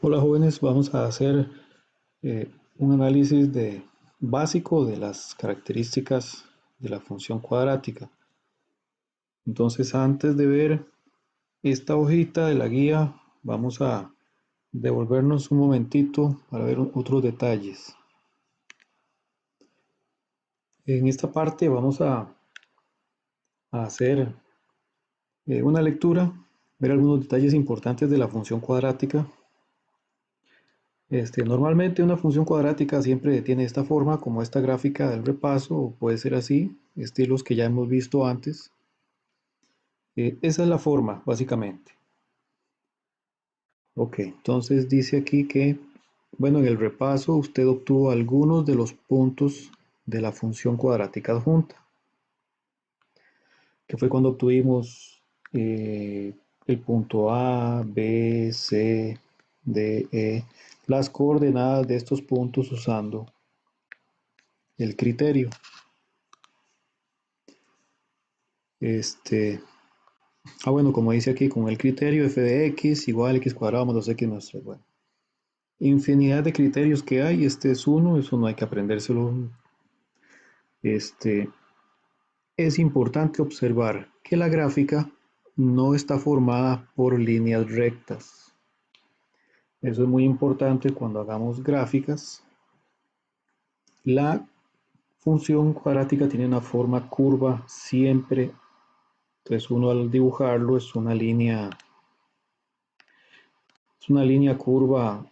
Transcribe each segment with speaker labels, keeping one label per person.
Speaker 1: Hola jóvenes, vamos a hacer un análisis básico de las características de la función cuadrática. Entonces, antes de ver esta hojita de la guía, vamos a devolvernos un momentito para ver otros detalles. En esta parte vamos a hacer una lectura, ver algunos detalles importantes de la función cuadrática. Normalmente una función cuadrática siempre tiene esta forma, como esta gráfica del repaso, o puede ser así, estilos que ya hemos visto antes. Esa es la forma, básicamente. Ok, entonces dice aquí que, bueno, en el repaso usted obtuvo algunos de los puntos de la función cuadrática adjunta, que fue cuando obtuvimos el punto A, B, C, D, E, las coordenadas de estos puntos usando el criterio. Bueno, como dice aquí, con el criterio f de x igual x cuadrado más 2x más 3. Bueno, infinidad de criterios que hay. Este es uno, eso no hay que aprendérselo. Es importante observar que la gráfica no está formada por líneas rectas. Eso es muy importante cuando hagamos gráficas. La función cuadrática tiene una forma curva siempre. Entonces uno al dibujarlo es una línea curva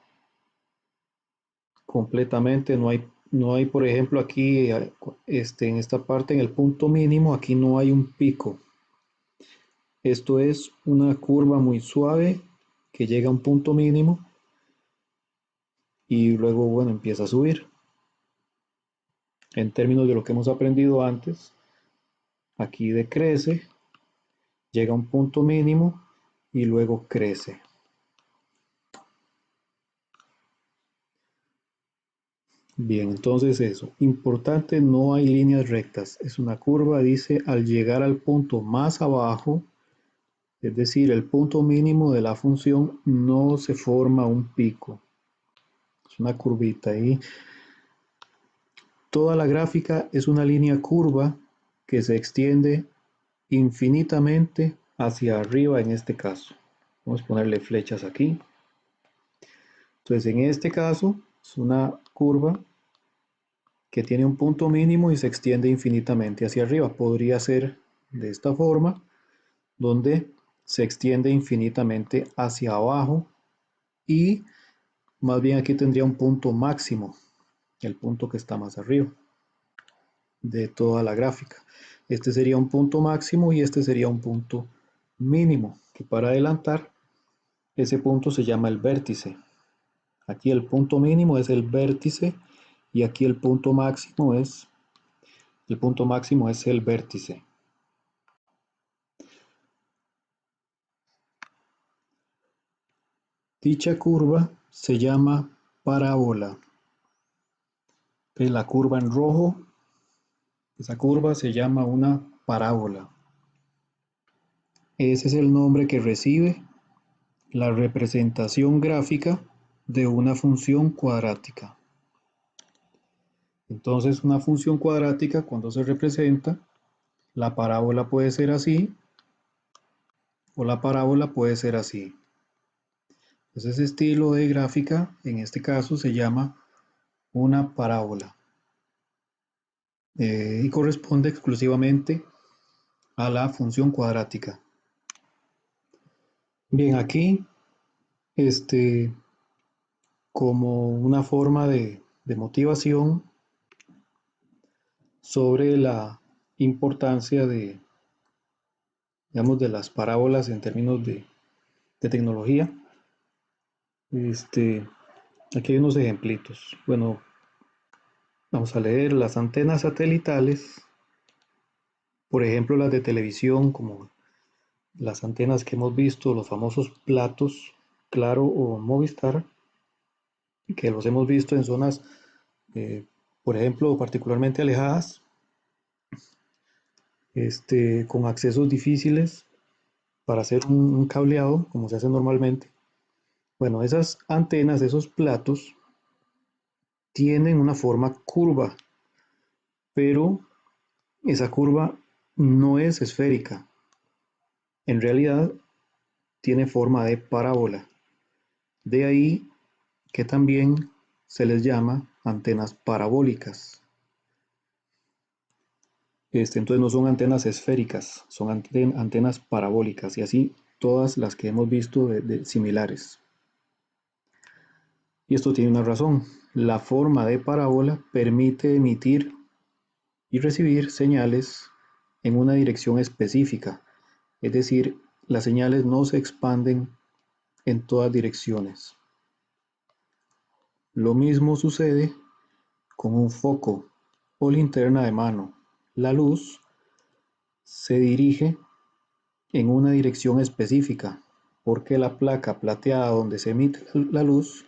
Speaker 1: completamente. No hay, por ejemplo, aquí, en esta parte, en el punto mínimo, aquí no hay un pico. Esto es una curva muy suave que llega a un punto mínimo y luego, bueno, empieza a subir. En términos de lo que hemos aprendido antes, aquí decrece, llega a un punto mínimo y luego crece. Bien, entonces eso, importante, no hay líneas rectas. Es una curva, dice, al llegar al punto más abajo, es decir, el punto mínimo de la función, no se forma un pico. Es una curvita ahí. Toda la gráfica es una línea curva que se extiende infinitamente hacia arriba en este caso. Vamos a ponerle flechas aquí. Entonces, en este caso, es una curva que tiene un punto mínimo y se extiende infinitamente hacia arriba. Podría ser de esta forma, donde se extiende infinitamente hacia abajo y más bien aquí tendría un punto máximo, el punto que está más arriba de toda la gráfica. Este sería un punto máximo y este sería un punto mínimo, que para adelantar, ese punto se llama el vértice. Aquí el punto mínimo es el vértice y aquí el punto máximo es el vértice. Dicha curva se llama parábola. La curva en rojo, esa curva se llama una parábola. Ese es el nombre que recibe la representación gráfica de una función cuadrática. Entonces, una función cuadrática, cuando se representa, la parábola puede ser así o la parábola puede ser así. Entonces, ese estilo de gráfica, en este caso, se llama una parábola y corresponde exclusivamente a la función cuadrática. Bien, aquí, como una forma de motivación sobre la importancia digamos, de las parábolas en términos de tecnología. Aquí hay unos ejemplitos. Bueno, vamos a leer las antenas satelitales, por ejemplo las de televisión, como las antenas que hemos visto, los famosos platos Claro o Movistar, que los hemos visto en zonas, eh, por ejemplo, particularmente alejadas, con accesos difíciles para hacer un cableado, como se hace normalmente. Bueno, esas antenas, esos platos, tienen una forma curva, pero esa curva no es esférica. En realidad tiene forma de parábola. De ahí que también se les llama antenas parabólicas. Entonces no son antenas esféricas, son antenas parabólicas y así todas las que hemos visto de similares. Y esto tiene una razón. La forma de parábola permite emitir y recibir señales en una dirección específica, es decir, las señales no se expanden en todas direcciones. Lo mismo sucede con un foco o linterna de mano. La luz se dirige en una dirección específica porque la placa plateada donde se emite la luz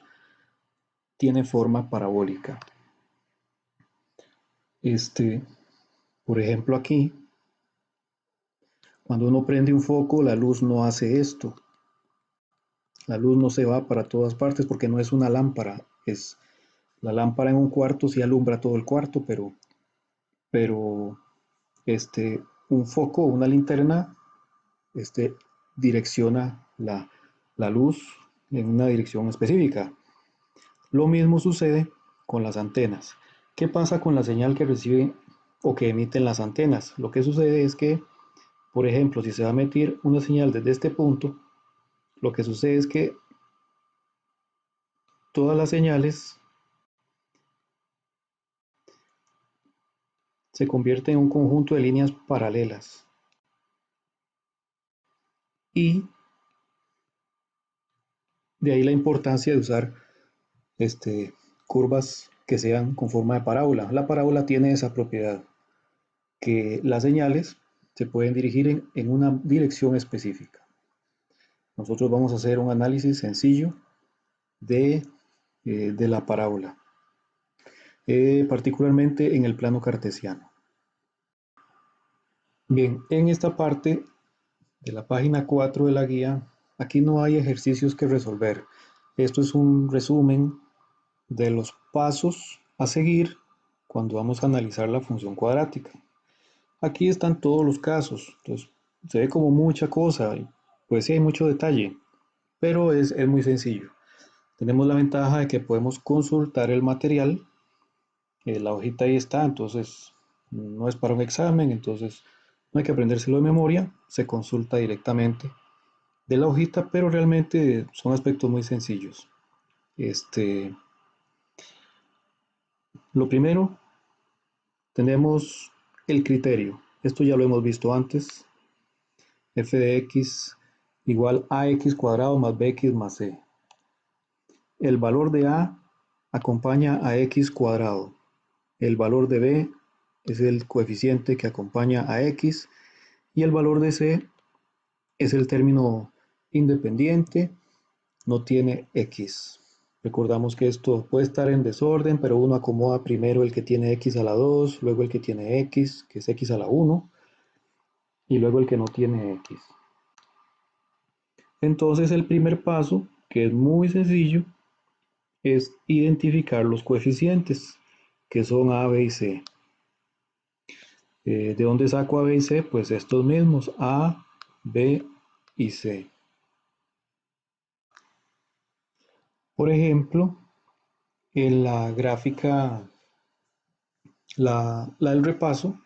Speaker 1: tiene forma parabólica. Por ejemplo aquí, cuando uno prende un foco, la luz no hace esto. La luz no se va para todas partes porque no es una lámpara. La lámpara en un cuarto sí alumbra todo el cuarto, pero un foco, una linterna, este, direcciona la luz en una dirección específica. Lo mismo sucede con las antenas. ¿Qué pasa con la señal que reciben o que emiten las antenas? Lo que sucede es que, por ejemplo, si se va a emitir una señal desde este punto, lo que sucede es que todas las señales se convierten en un conjunto de líneas paralelas y de ahí la importancia de usar curvas que sean con forma de parábola. La parábola tiene esa propiedad, que las señales se pueden dirigir en una dirección específica. Nosotros vamos a hacer un análisis sencillo de la parábola, particularmente en el plano cartesiano. Bien, en esta parte de la página 4 de la guía, aquí no hay ejercicios que resolver. Esto es un resumen de los pasos a seguir cuando vamos a analizar la función cuadrática. Aquí están todos los casos, entonces se ve como mucha cosa, pues sí hay mucho detalle, pero es muy sencillo. Tenemos la ventaja de que podemos consultar el material, la hojita ahí está, entonces no es para un examen, entonces no hay que aprendérselo de memoria, se consulta directamente de la hojita, pero realmente son aspectos muy sencillos. Lo primero, tenemos el criterio. Esto ya lo hemos visto antes. F de x igual a x cuadrado más bx más c. El valor de a acompaña a x cuadrado. El valor de b es el coeficiente que acompaña a x y el valor de c es el término independiente, no tiene x. Recordamos que esto puede estar en desorden, pero uno acomoda primero el que tiene x a la 2, luego el que tiene x, que es x a la 1, y luego el que no tiene x. Entonces el primer paso, que es muy sencillo, es identificar los coeficientes, que son a, b y c. ¿De dónde saco a, b y c? Pues estos mismos, a, b y c. Por ejemplo, en la gráfica, la del repaso,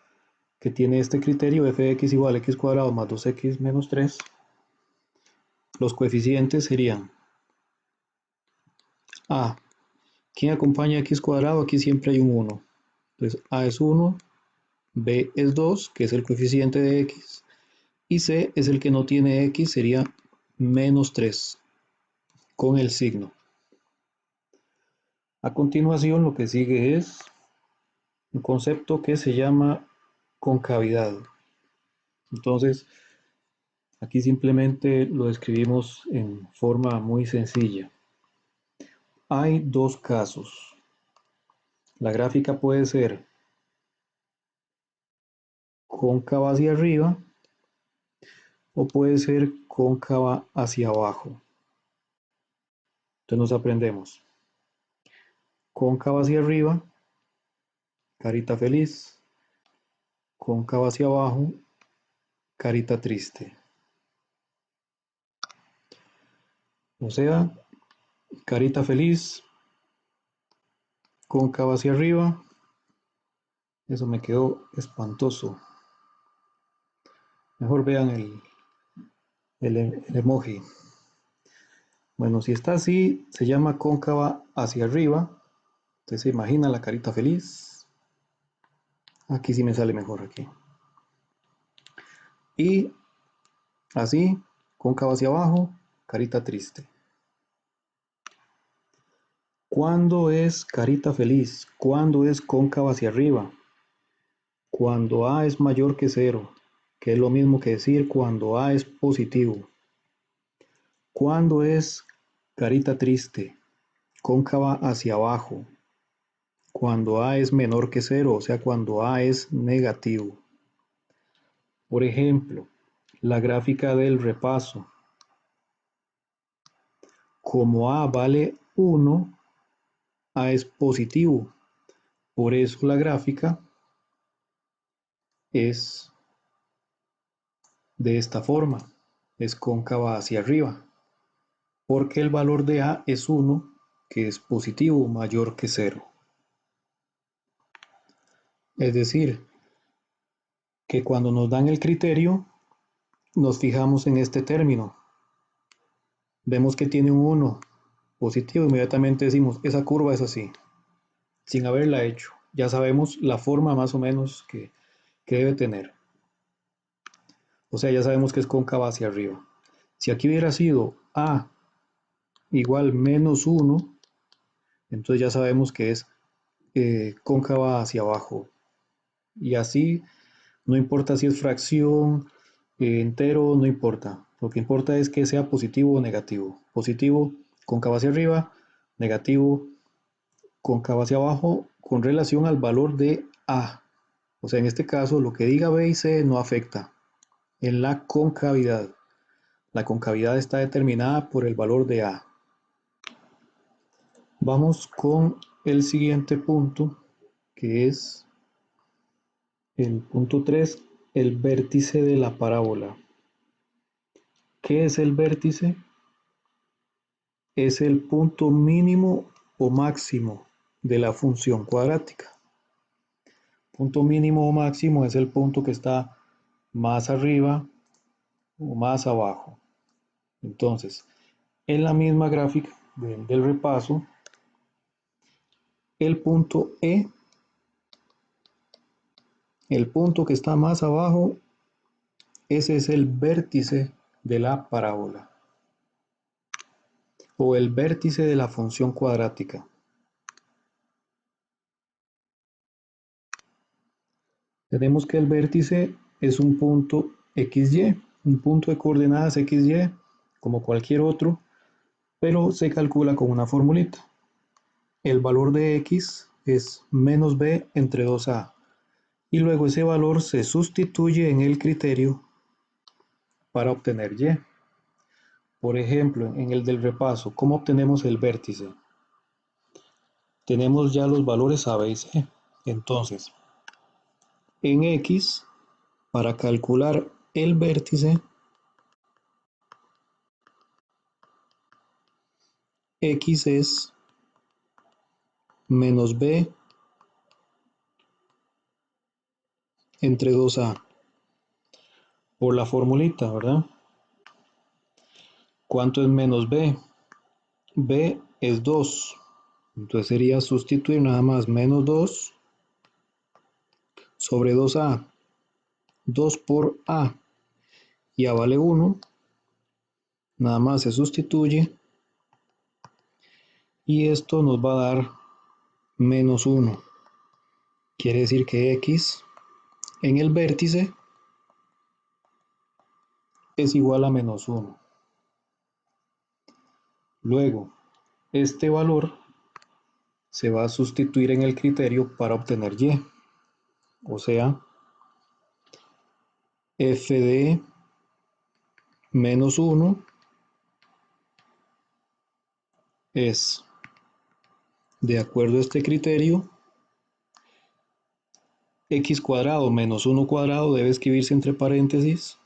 Speaker 1: que tiene este criterio f de x igual a x cuadrado más 2x menos 3, los coeficientes serían a, ¿quién acompaña a x cuadrado? Aquí siempre hay un 1. Entonces a es 1, b es 2, que es el coeficiente de x, y c es el que no tiene x, sería menos 3, con el signo. A continuación lo que sigue es un concepto que se llama concavidad. Entonces, aquí simplemente lo describimos en forma muy sencilla. Hay dos casos. La gráfica puede ser cóncava hacia arriba o puede ser cóncava hacia abajo. Entonces nos aprendemos cóncava hacia arriba, carita feliz, cóncava hacia abajo, carita triste. O sea, carita feliz, cóncava hacia arriba. Eso me quedó espantoso. Mejor vean el emoji. Bueno, si está así, se llama cóncava hacia arriba. Entonces se imagina la carita feliz. Aquí sí me sale mejor aquí. Y así, cóncava hacia abajo, carita triste. ¿Cuándo es carita feliz? ¿Cuándo es cóncava hacia arriba? Cuando A es mayor que 0, que es lo mismo que decir cuando A es positivo. ¿Cuándo es carita triste? Cóncava hacia abajo. Cuando A es menor que 0, o sea, cuando A es negativo. Por ejemplo, la gráfica del repaso. Como A vale 1, A es positivo. Por eso la gráfica es de esta forma. Es cóncava hacia arriba. Porque el valor de A es 1, que es positivo, mayor que 0. Es decir, que cuando nos dan el criterio, nos fijamos en este término. Vemos que tiene un 1 positivo, inmediatamente decimos, esa curva es así, sin haberla hecho. Ya sabemos la forma más o menos que debe tener. O sea, ya sabemos que es cóncava hacia arriba. Si aquí hubiera sido A igual menos 1, entonces ya sabemos que es cóncava hacia abajo. Y así, no importa si es fracción, entero, no importa. Lo que importa es que sea positivo o negativo. Positivo, cóncava hacia arriba, negativo, cóncava hacia abajo, con relación al valor de A. O sea, en este caso, lo que diga B y C no afecta en la concavidad. La concavidad está determinada por el valor de A. Vamos con el siguiente punto, que es el punto 3, el vértice de la parábola. ¿Qué es el vértice? Es el punto mínimo o máximo de la función cuadrática. Punto mínimo o máximo es el punto que está más arriba o más abajo. Entonces, en la misma gráfica del repaso, el punto E, el punto que está más abajo, ese es el vértice de la parábola o el vértice de la función cuadrática. Tenemos que el vértice es un punto XY, un punto de coordenadas XY, como cualquier otro, pero se calcula con una formulita. El valor de X es menos B entre 2A. Y luego ese valor se sustituye en el criterio para obtener Y. Por ejemplo, en el del repaso, ¿cómo obtenemos el vértice? Tenemos ya los valores A, B y C. Entonces, en X, para calcular el vértice, X es menos B entre 2A. Por la formulita, ¿verdad? ¿Cuánto es menos B? B es 2. Entonces sería sustituir nada más menos 2 sobre 2A. 2 por A. Y A vale 1. Nada más se sustituye. Y esto nos va a dar menos 1. Quiere decir que X en el vértice es igual a menos 1. Luego, este valor se va a sustituir en el criterio para obtener Y. O sea, f de menos 1 es, de acuerdo a este criterio, x cuadrado menos 1 cuadrado debe escribirse entre paréntesis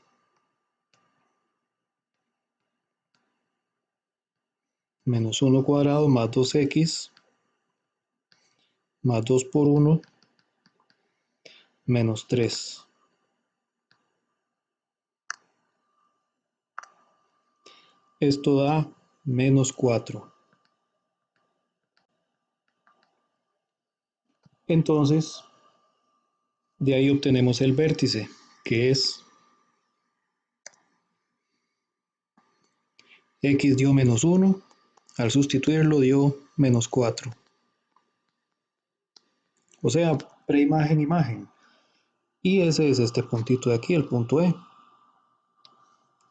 Speaker 1: menos 1 cuadrado más 2x más 2 por 1 menos 3. Esto da menos 4. Entonces, de ahí obtenemos el vértice, que es x dio menos 1, al sustituirlo dio menos 4. O sea, preimagen, imagen. Y ese es este puntito de aquí, el punto E.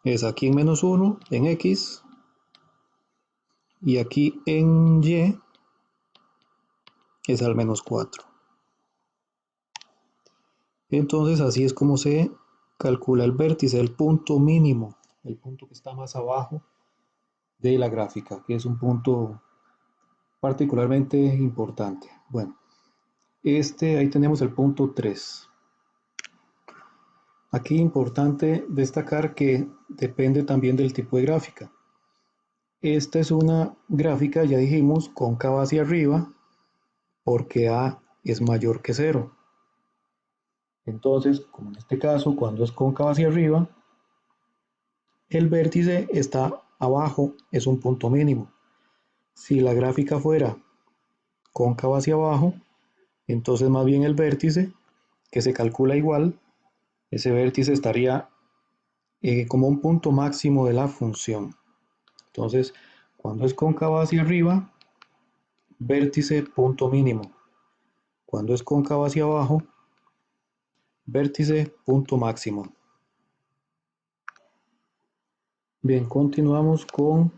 Speaker 1: Es aquí en menos 1, en X, y aquí en Y es al menos 4. Entonces así es como se calcula el vértice, el punto mínimo, el punto que está más abajo de la gráfica, que es un punto particularmente importante. Bueno, ahí tenemos el punto 3. Aquí importante destacar que depende también del tipo de gráfica. Esta es una gráfica, ya dijimos, cóncava hacia arriba, porque A es mayor que 0. Entonces, como en este caso, cuando es cóncava hacia arriba, el vértice está abajo, es un punto mínimo. Si la gráfica fuera cóncava hacia abajo, entonces más bien el vértice, que se calcula igual, ese vértice estaría como un punto máximo de la función. Entonces, cuando es cóncava hacia arriba, vértice punto mínimo. Cuando es cóncava hacia abajo, vértice punto máximo. Bien, continuamos con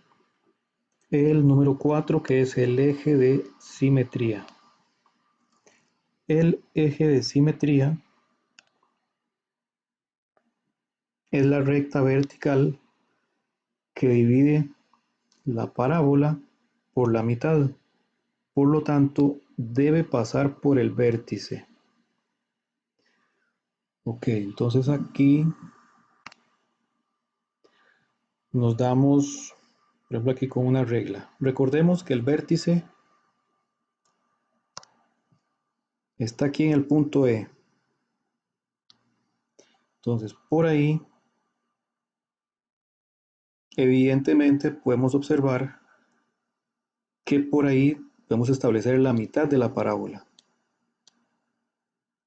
Speaker 1: el número 4, que es el eje de simetría. El eje de simetría es la recta vertical que divide la parábola por la mitad. Por lo tanto, debe pasar por el vértice. Ok, entonces aquí nos damos, por ejemplo, aquí con una regla. Recordemos que el vértice está aquí en el punto E. Entonces, por ahí, evidentemente podemos observar que por ahí podemos establecer la mitad de la parábola.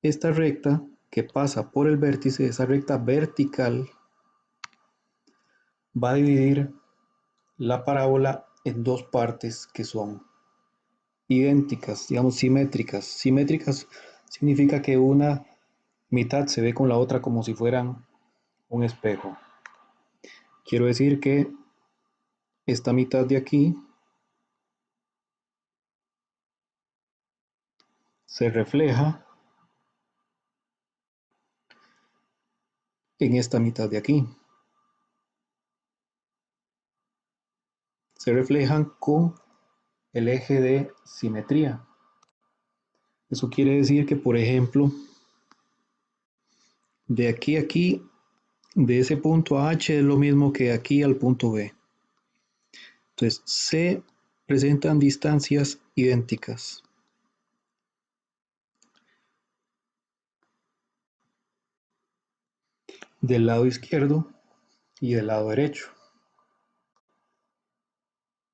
Speaker 1: Esta recta que pasa por el vértice, esa recta vertical, va a dividir la parábola en dos partes que son idénticas, digamos simétricas. Simétricas significa que una mitad se ve con la otra como si fueran un espejo. Quiero decir que esta mitad de aquí se refleja en esta mitad de aquí. Se reflejan con el eje de simetría. Eso quiere decir que, por ejemplo, de aquí a aquí, de ese punto a H es lo mismo que aquí al punto B. Entonces, se presentan distancias idénticas. Del lado izquierdo y del lado derecho.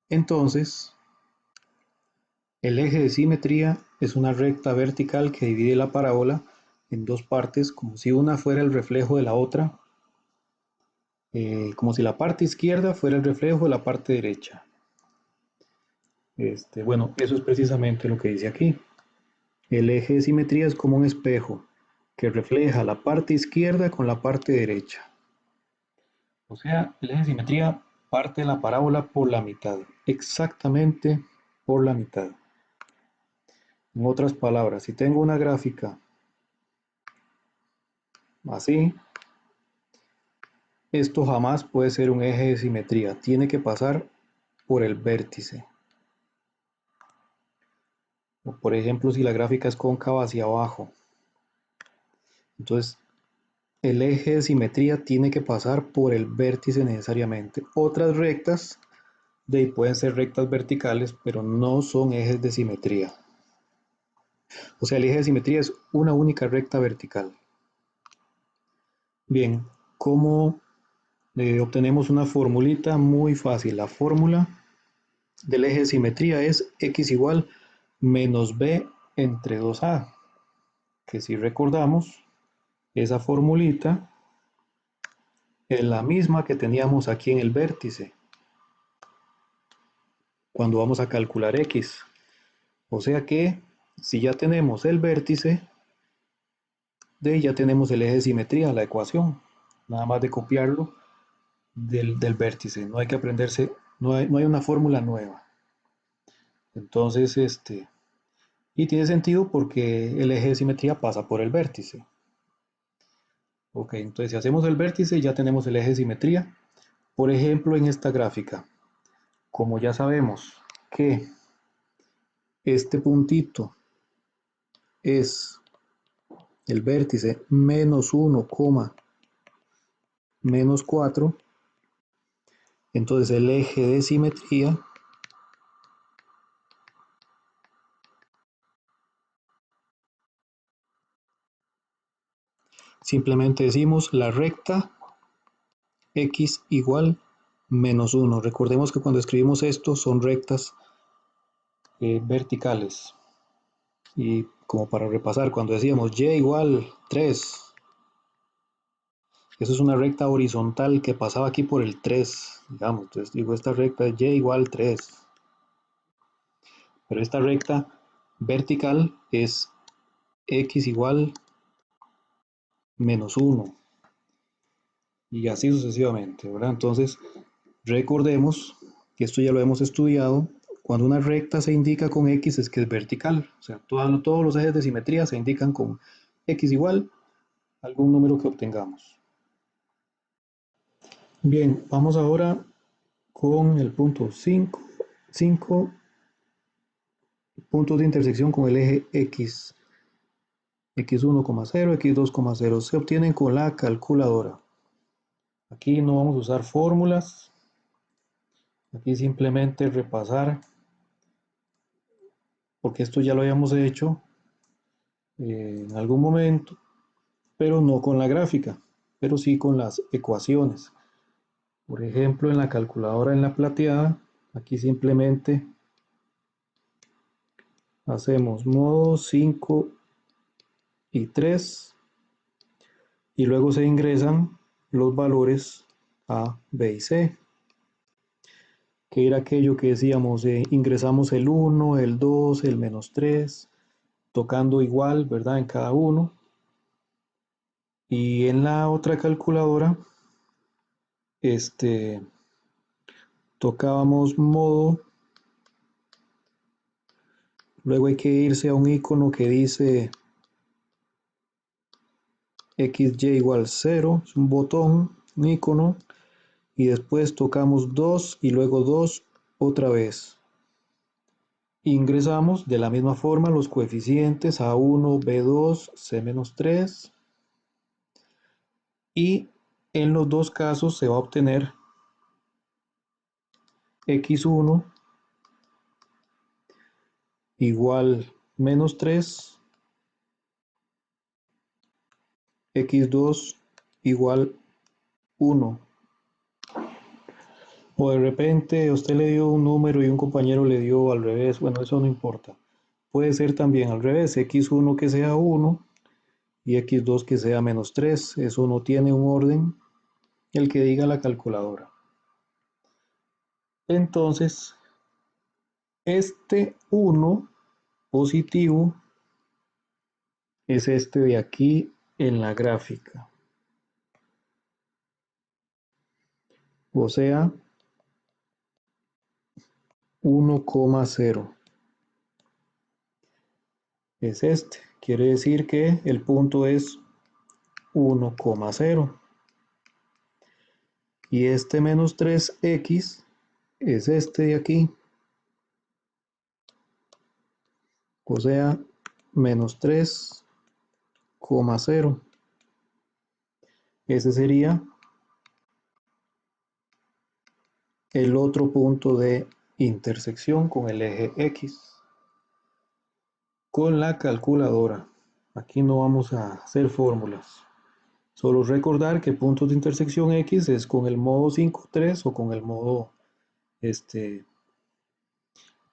Speaker 1: Entonces, el eje de simetría es una recta vertical que divide la parábola en dos partes, como si una fuera el reflejo de la otra, como si la parte izquierda fuera el reflejo de la parte derecha. Bueno, eso es precisamente lo que dice aquí. El eje de simetría es como un espejo que refleja la parte izquierda con la parte derecha. O sea, el eje de simetría parte de la parábola por la mitad, exactamente por la mitad. En otras palabras, si tengo una gráfica así, esto jamás puede ser un eje de simetría, tiene que pasar por el vértice. O por ejemplo, si la gráfica es cóncava hacia abajo. Entonces, el eje de simetría tiene que pasar por el vértice necesariamente. Otras rectas pueden ser rectas verticales, pero no son ejes de simetría. O sea, el eje de simetría es una única recta vertical. Bien, ¿cómo obtenemos una formulita? Muy fácil. La fórmula del eje de simetría es x igual menos b entre 2a. Que si recordamos, esa formulita es la misma que teníamos aquí en el vértice cuando vamos a calcular x. O sea que si ya tenemos el vértice, ya tenemos el eje de simetría, la ecuación. Nada más de copiarlo del vértice. No hay que aprenderse, no hay una fórmula nueva. Entonces, y tiene sentido porque el eje de simetría pasa por el vértice. Ok, entonces si hacemos el vértice ya tenemos el eje de simetría. Por ejemplo, en esta gráfica, como ya sabemos que este puntito es el vértice menos 1, menos 4, entonces el eje de simetría simplemente decimos la recta x igual menos 1. Recordemos que cuando escribimos esto son rectas verticales. Y como para repasar, cuando decíamos y igual 3, eso es una recta horizontal que pasaba aquí por el 3, digamos. Entonces digo, esta recta es y igual 3. Pero esta recta vertical es x igual menos 1. Y así sucesivamente, ¿verdad? Entonces, recordemos que esto ya lo hemos estudiado. Cuando una recta se indica con x es que es vertical. O sea, todos los ejes de simetría se indican con x igual a algún número que obtengamos. Bien, vamos ahora con el punto 5. 5 puntos de intersección con el eje x. x1,0, x2,0 se obtienen con la calculadora. Aquí no vamos a usar fórmulas. Aquí simplemente repasar, porque esto ya lo habíamos hecho en algún momento, pero no con la gráfica, pero sí con las ecuaciones. Por ejemplo, en la calculadora en la plateada, aquí simplemente hacemos modo 5 y 3 y luego se ingresan los valores A, B y C, que era aquello que decíamos, ingresamos el 1, el 2, el menos 3, tocando igual, ¿verdad? En cada uno. Y en la otra calculadora, tocábamos modo, luego hay que irse a un icono que dice XY igual 0, es un botón, un icono, y después tocamos 2 y luego 2 otra vez. Ingresamos de la misma forma los coeficientes A1, B2, C-3 y en los dos casos se va a obtener x1 igual menos 3, x2 igual 1. O de repente usted le dio un número y un compañero le dio al revés, bueno, eso no importa. Puede ser también al revés, x1 que sea 1 y x2 que sea menos 3. Eso no tiene un orden, el que diga la calculadora. Entonces, este 1 positivo es este de aquí en la gráfica. O sea, 1,0 es este. Quiere decir que el punto es 1,0. Y este menos 3x es este de aquí. o sea, menos 3,0. Ese sería el otro punto de intersección con el eje X. Con la calculadora, aquí no vamos a hacer fórmulas. Solo recordar que puntos de intersección X es con el modo 5.3 o con el modo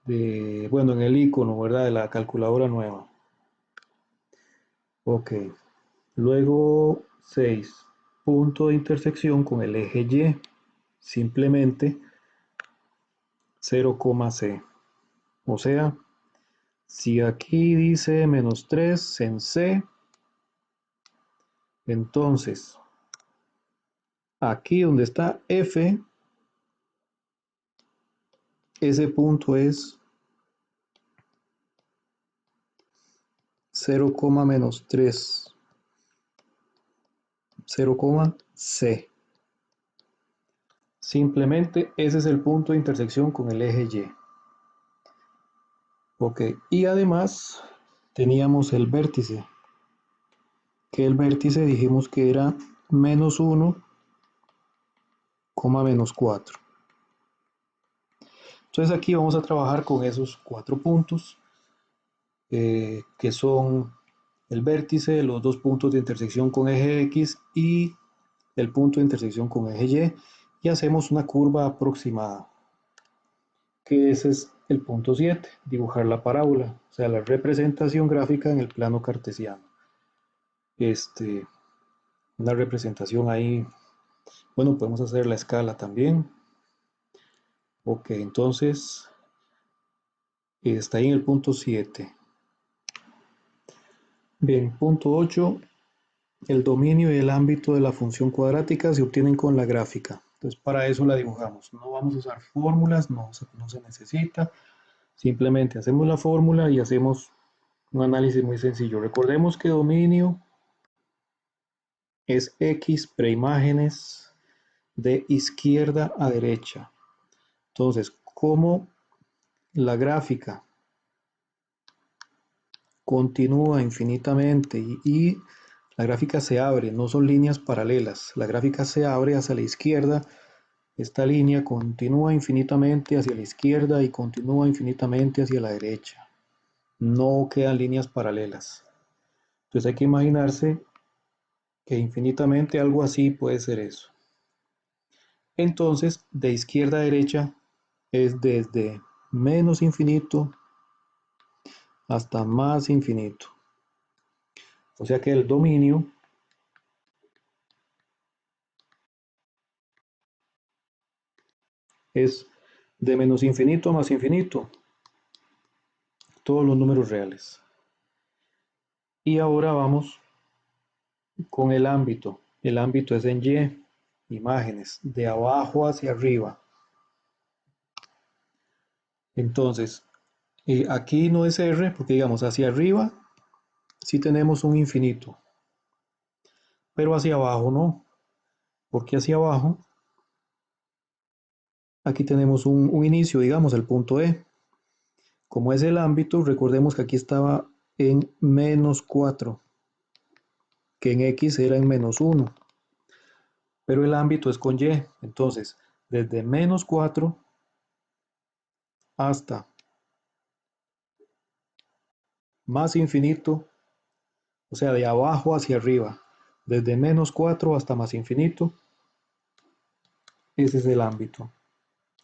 Speaker 1: bueno, en el icono, ¿verdad? De la calculadora nueva. Ok. Luego 6. Punto de intersección con el eje Y. Simplemente 0,c. O sea, si aquí dice menos 3 en C, entonces aquí donde está F, ese punto es 0, menos 3, 0,c. Simplemente ese es el punto de intersección con el eje Y. Ok, y además teníamos el vértice, que el vértice dijimos que era menos 1, menos 4. Entonces aquí vamos a trabajar con esos 4 puntos, que son el vértice, los dos puntos de intersección con eje X y el punto de intersección con eje Y, y hacemos una curva aproximada, que ese es el punto 7, dibujar la parábola, o sea, la representación gráfica en el plano cartesiano. Una representación ahí, bueno, podemos hacer la escala también. Ok, entonces está ahí en el punto 7. Bien, punto 8. El dominio y el ámbito de la función cuadrática se obtienen con la gráfica. Entonces, para eso la dibujamos. No vamos a usar fórmulas, no se necesita. Simplemente hacemos la fórmula y hacemos un análisis muy sencillo. Recordemos que dominio es X preimágenes de izquierda a derecha. Entonces, como la gráfica continúa infinitamente y la gráfica se abre, no son líneas paralelas, la gráfica se abre hacia la izquierda, esta línea continúa infinitamente hacia la izquierda y continúa infinitamente hacia la derecha, no quedan líneas paralelas. Entonces hay que imaginarse que infinitamente algo así puede ser eso. Entonces, de izquierda a derecha es desde menos infinito hasta más infinito. O sea que el dominio es de menos infinito a más infinito, todos los números reales. Y ahora vamos con el ámbito. El ámbito es en Y, imágenes, de abajo hacia arriba. Entonces, aquí no es R, porque digamos hacia arriba sí tenemos un infinito, pero hacia abajo no, porque hacia abajo aquí tenemos un inicio, digamos, el punto E. Como es el ámbito, recordemos que aquí estaba en menos 4, que en X era en menos 1, pero el ámbito es con Y. Entonces, desde menos 4 hasta más infinito, o sea, de abajo hacia arriba, desde menos 4 hasta más infinito, ese es el ámbito.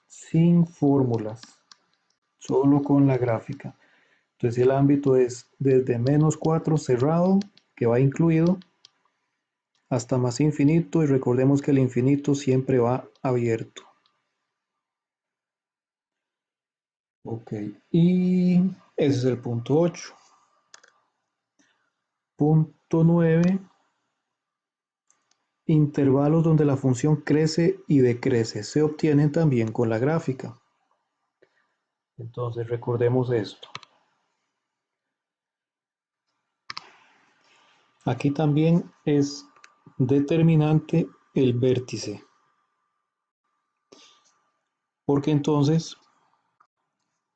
Speaker 1: Sin fórmulas, solo con la gráfica. Entonces el ámbito es desde menos 4 cerrado, que va incluido, hasta más infinito, y recordemos que el infinito siempre va abierto. Ok, y ese es el punto 8. Punto 9. Intervalos donde la función crece y decrece se obtienen también con la gráfica. Entonces recordemos esto. Aquí también es determinante el vértice, porque entonces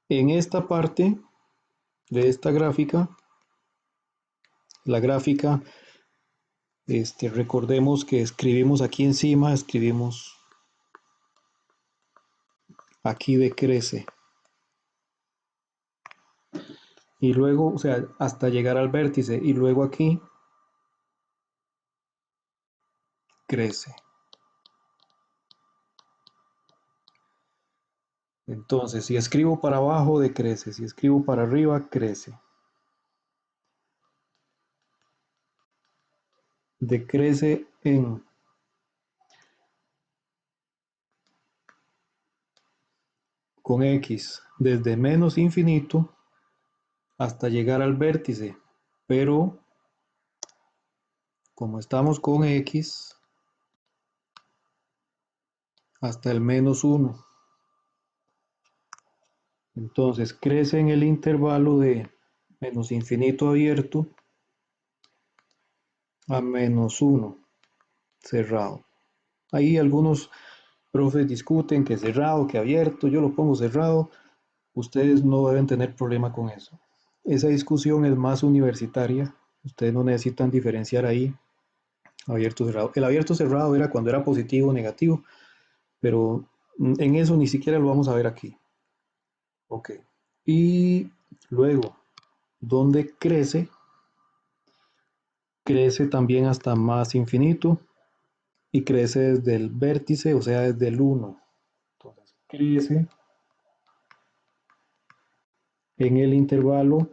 Speaker 1: en esta parte de esta gráfica, la gráfica, recordemos que escribimos aquí encima, escribimos aquí decrece. Y luego, o sea, hasta llegar al vértice, y luego aquí crece. Entonces, si escribo para abajo, decrece. Si escribo para arriba, crece. Decrece con X desde menos infinito hasta llegar al vértice. Pero, como estamos con X, hasta el menos 1. Entonces, crece en el intervalo de menos infinito abierto a menos 1 cerrado. Ahí algunos profes discuten que cerrado, que abierto, yo lo pongo cerrado, ustedes no deben tener problema con eso. Esa discusión es más universitaria, ustedes no necesitan diferenciar ahí abierto cerrado. El abierto cerrado era cuando era positivo o negativo, pero en eso ni siquiera lo vamos a ver aquí. Ok. Y luego, donde crece, crece también hasta más infinito y crece desde el vértice, o sea, desde el 1. Entonces, crece en el intervalo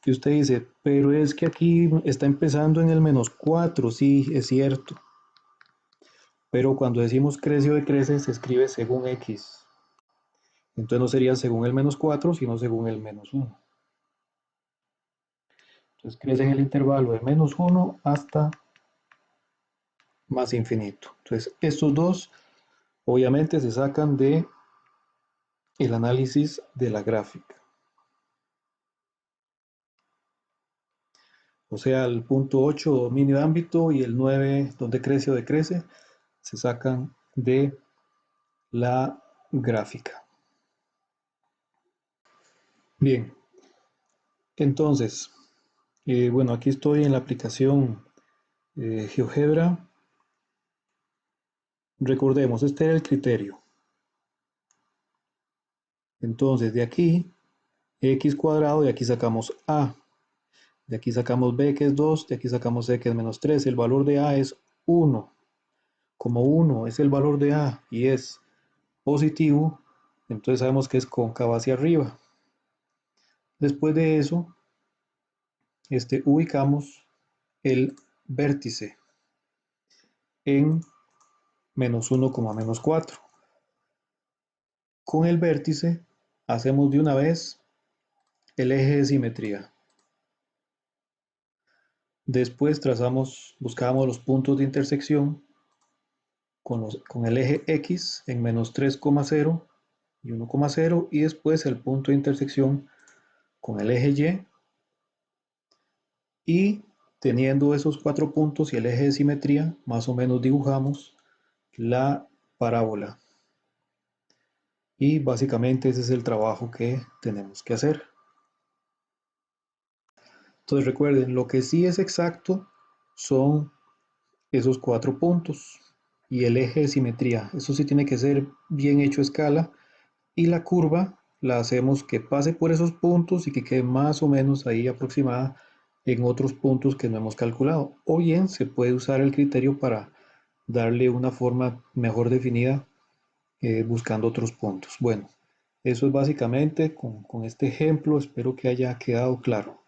Speaker 1: que usted dice, pero es que aquí está empezando en el menos 4, sí, es cierto. Pero cuando decimos crece o decrece, se escribe según X. Entonces no sería según el menos 4, sino según el menos 1. Entonces crece en el intervalo de menos 1 hasta más infinito. Entonces estos dos obviamente se sacan de el análisis de la gráfica. O sea, el punto 8 dominio de ámbito y el 9 donde crece o decrece se sacan de la gráfica. Bien, entonces, bueno, aquí estoy en la aplicación GeoGebra. Recordemos, este era el criterio. Entonces, de aquí, x cuadrado, de aquí sacamos a. De aquí sacamos b, que es 2, de aquí sacamos c, que es menos 3. El valor de a es 1. Como 1 es el valor de a y es positivo, entonces sabemos que es cóncavo hacia arriba. Después de eso, ubicamos el vértice en menos 1, menos 4. Con el vértice hacemos de una vez el eje de simetría. Después buscamos los puntos de intersección con el eje X en menos 3,0 y 1,0 y después el punto de intersección con el eje Y teniendo esos 4 puntos y el eje de simetría, más o menos dibujamos la parábola. Y básicamente ese es el trabajo que tenemos que hacer. Entonces recuerden, lo que sí es exacto son esos 4 puntos y el eje de simetría. Eso sí tiene que ser bien hecho a escala y la curva la hacemos que pase por esos puntos y que quede más o menos ahí aproximada en otros puntos que no hemos calculado. O bien se puede usar el criterio para darle una forma mejor definida buscando otros puntos. Bueno, eso es básicamente con este ejemplo. Espero que haya quedado claro.